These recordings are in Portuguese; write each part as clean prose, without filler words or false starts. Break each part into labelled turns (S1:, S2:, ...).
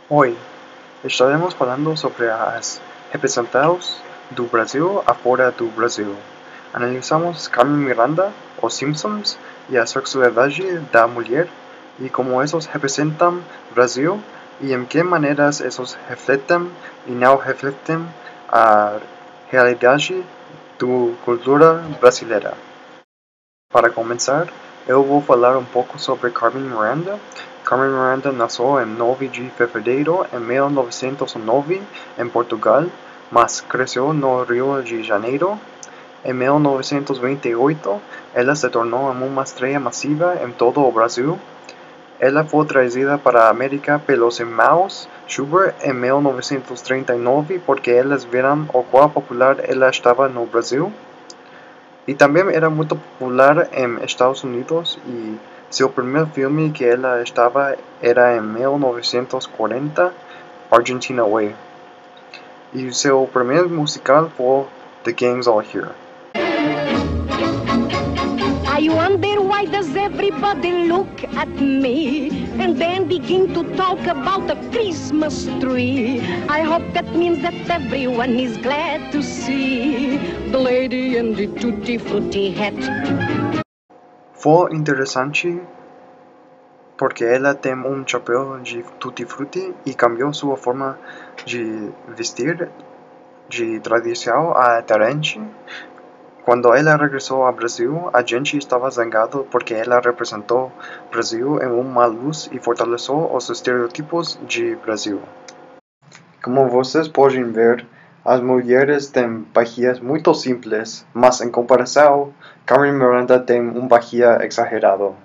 S1: Hoy estaremos falando sobre as representados do Brasil afora do Brasil. Analisamos Carmen Miranda, Os Simpsons e a sexualidade da mulher e como esses representam Brasil e em que maneiras esses refletem e não refletem a realidade da cultura brasileira. Para começar, eu vou falar um pouco sobre Carmen Miranda. Carmen Miranda nasceu em 9 de fevereiro de 1909 em Portugal, mas cresceu no Rio de Janeiro. Em 1928, ela se tornou uma estrela massiva em todo o Brasil. Ela foi trazida para a América pelos irmãos Schubert em 1939 porque eles viram o quão popular ela estava no Brasil. E também era muito popular em Estados Unidos e seu primeiro filme que ela estava era em 1940, Argentina Way. E seu primeiro musical foi The Gang's All Here.
S2: I wonder why does everybody look at me and then begin to talk about the Christmas tree. I hope that means that everyone is glad to see the lady in the tutti frutti hat.
S1: Foi interessante porque ela tem chapéu de tutti frutti e cambiou sua forma de vestir de tradicional a diferente. Quando ela regressou ao Brasil, a gente estava zangado porque ela representou Brasil em uma luz e fortaleceu os estereotipos de Brasil. Como vocês podem ver, as mulheres têm barrigas muito simples, mas em comparação, Carmen Miranda tem barriga exagerado.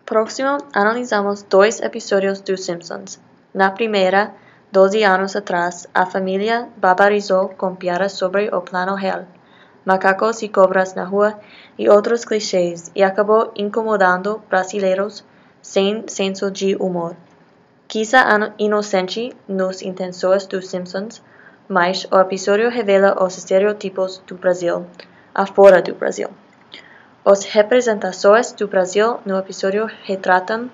S3: Próximo, analisamos 2 episódios dos Simpsons. Na primeira, 12 anos atrás, a família barbarizou com piadas sobre o plano real, macacos e cobras na rua e outros clichês, e acabou incomodando brasileiros sem senso de humor. Quizá inocente nas intenções dos Simpsons, mas o episódio revela os estereotipos do Brasil, afora do Brasil. As representações do Brasil no episódio retratam,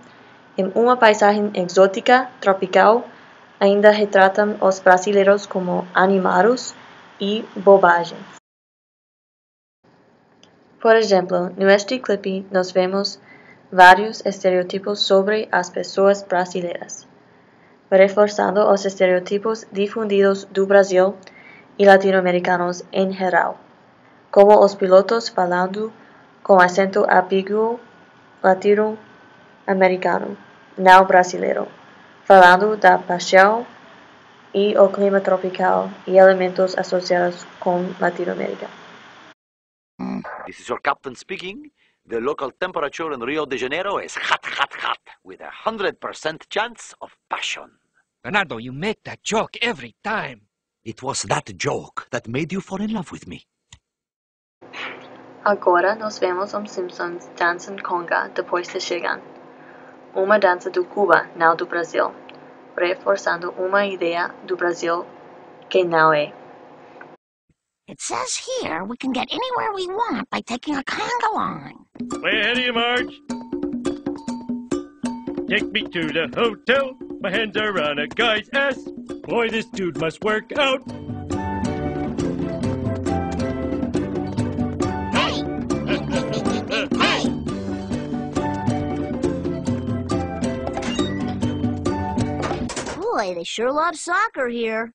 S3: em uma paisagem exótica, tropical, ainda retratam os brasileiros como animados e bobagens. Por exemplo, neste clipe nós vemos vários estereotipos sobre as pessoas brasileiras, reforçando os estereotipos difundidos do Brasil e latino-americanos em geral, como os pilotos falando com acento ambíguo latino-americano, não brasileiro, falando da paixão e o clima tropical e elementos associados com Latinoamérica.
S4: This is your captain speaking. The local temperature in Rio de Janeiro is hot, hot, hot, with 100% chance of passion.
S5: Bernardo, you make that joke every time.
S4: It was that joke that made you fall in love with me.
S3: Agora nós vemos Simpsons dançam conga depois de chegar. Uma dança do Cuba, não do Brasil, reforçando uma ideia do Brasil que não é.
S6: It says here we can get anywhere we want by taking a conga line.
S7: Way ahead of you, Marge. Take me to the hotel. My hands are on a guy's ass. Boy, this dude must work out.
S6: Hey! Hey! Boy, they sure love soccer here.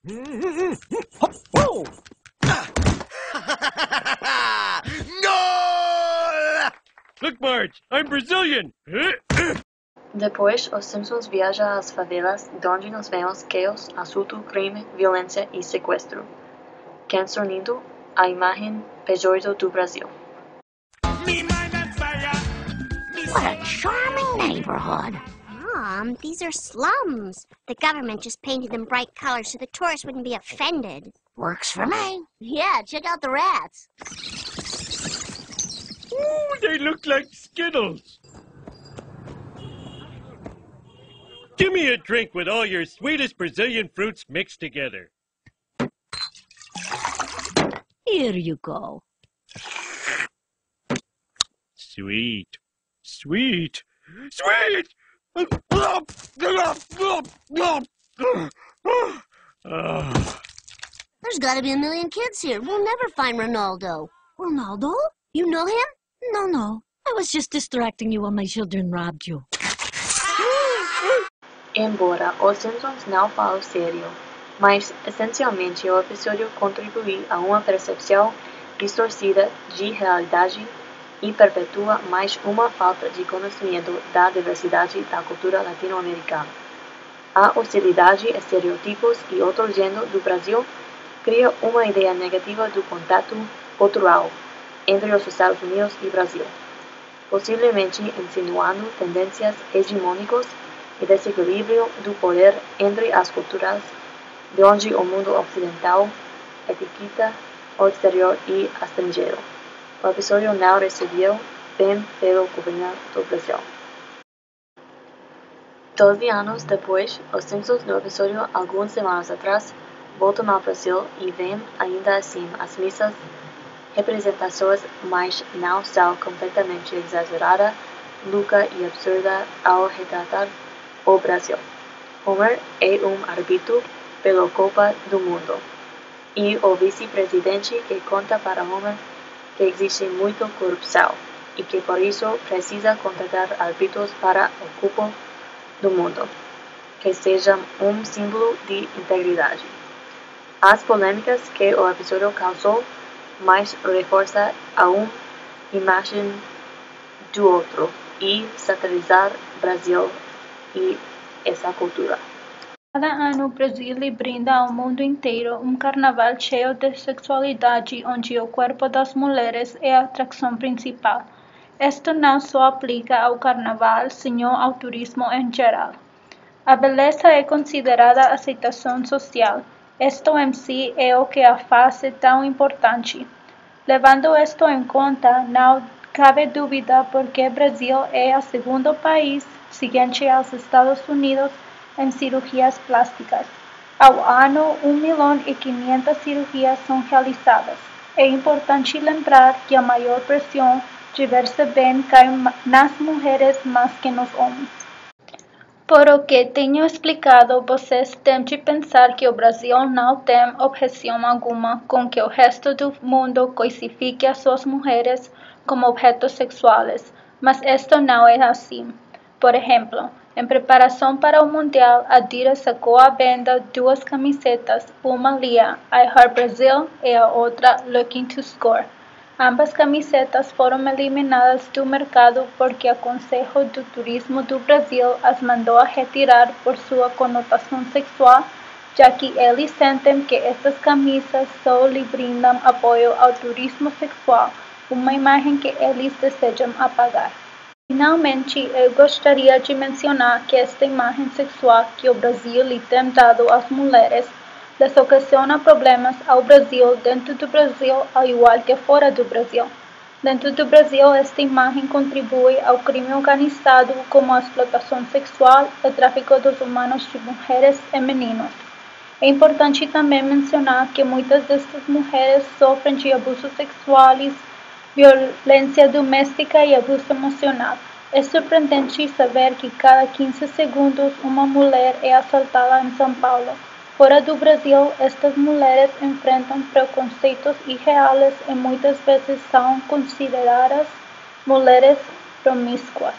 S4: Goal!
S7: Look, Marge, I'm Brazilian.
S3: Depois, os Simpsons viajam às favelas, onde nós vemos caos, assalto, crime, violência e sequestro, concernindo a imagem pejorativa do Brasil.
S6: What a charming neighborhood.
S8: Mom, these are slums. The government just painted them bright colors so the tourists wouldn't be offended.
S6: Works for me.
S8: Yeah, check out the rats.
S7: Ooh, they look like Skittles. Give me a drink with all your sweetest Brazilian fruits mixed together.
S8: Here you go.
S7: Sweet. Sweet. Sweet!
S8: There's gotta be a million kids here. We'll never find Ronaldo.
S6: Ronaldo?
S8: You know him?
S6: No. I was just distracting you while my children robbed you.
S3: Embora Os Simpsons não fale sério, mas essencialmente o episódio contribui a uma percepção distorcida de realidade e perpetua mais uma falta de conhecimento da diversidade da cultura latino-americana. A hostilidade, estereotipos e outro gênero do Brasil cria uma ideia negativa do contato cultural entre os Estados Unidos e Brasil, possivelmente insinuando tendências hegemônicas e desequilíbrio do poder entre as culturas, de onde o mundo ocidental etiqueta o exterior e estrangeiro. O episódio não recebeu bem pelo governo do Brasil. 12 anos depois, os Simpsons no episódio algumas semanas atrás voltam ao Brasil e veem ainda assim as mesmas representações, mas não são completamente exagerada, louca e absurda ao retratar o Brasil. Homer é árbitro pela Copa do Mundo, e o vice-presidente que conta para Homer que existe muita corrupção e que por isso precisa contratar árbitros para a Copa do Mundo, que sejam símbolo de integridade. As polêmicas que o episódio causou mais reforça a imagem do outro e satirizar Brasil e essa cultura.
S9: Cada ano, o Brasil lhe brinda ao mundo inteiro carnaval cheio de sexualidade, onde o corpo das mulheres é a atração principal. Isto não só aplica ao carnaval, senão ao turismo em geral. A beleza é considerada aceitação social. Isto em si é o que a faz tão importante. Levando isto em conta, não cabe dúvida porque o Brasil é o segundo país, seguinte aos Estados Unidos, em cirurgias plásticas. Ao ano, 1.500.000 cirurgias são realizadas. É importante lembrar que a maior pressão de ver-se bem cai nas mulheres mais que nos homens. Por o que tenho explicado, vocês têm de pensar que o Brasil não tem objeção alguma com que o resto do mundo coisifique as suas mulheres como objetos sexuais, mas isto não é assim. Por exemplo, em preparação para o Mundial, a Adidas sacou à venda 2 camisetas, uma lia I Heart Brazil e a outra Looking to Score. Ambas camisetas foram eliminadas do mercado porque o Conselho do Turismo do Brasil as mandou a retirar por sua conotação sexual, já que eles sentem que estas camisas só lhe brindam apoio ao turismo sexual, uma imagem que eles desejam apagar. Finalmente, eu gostaria de mencionar que esta imagem sexual que o Brasil lhe tem dado às mulheres les ocasiona problemas ao Brasil dentro do Brasil, ao igual que fora do Brasil. Dentro do Brasil, esta imagem contribui ao crime organizado como a explotação sexual e o tráfico dos humanos de mulheres e meninos. É importante também mencionar que muitas destas mulheres sofrem de abusos sexuais, violência doméstica e abuso emocional. É surpreendente saber que cada 15 segundos uma mulher é assaltada em São Paulo. Fora do Brasil, estas mulheres enfrentam preconceitos irreais e muitas vezes são consideradas mulheres promíscuas.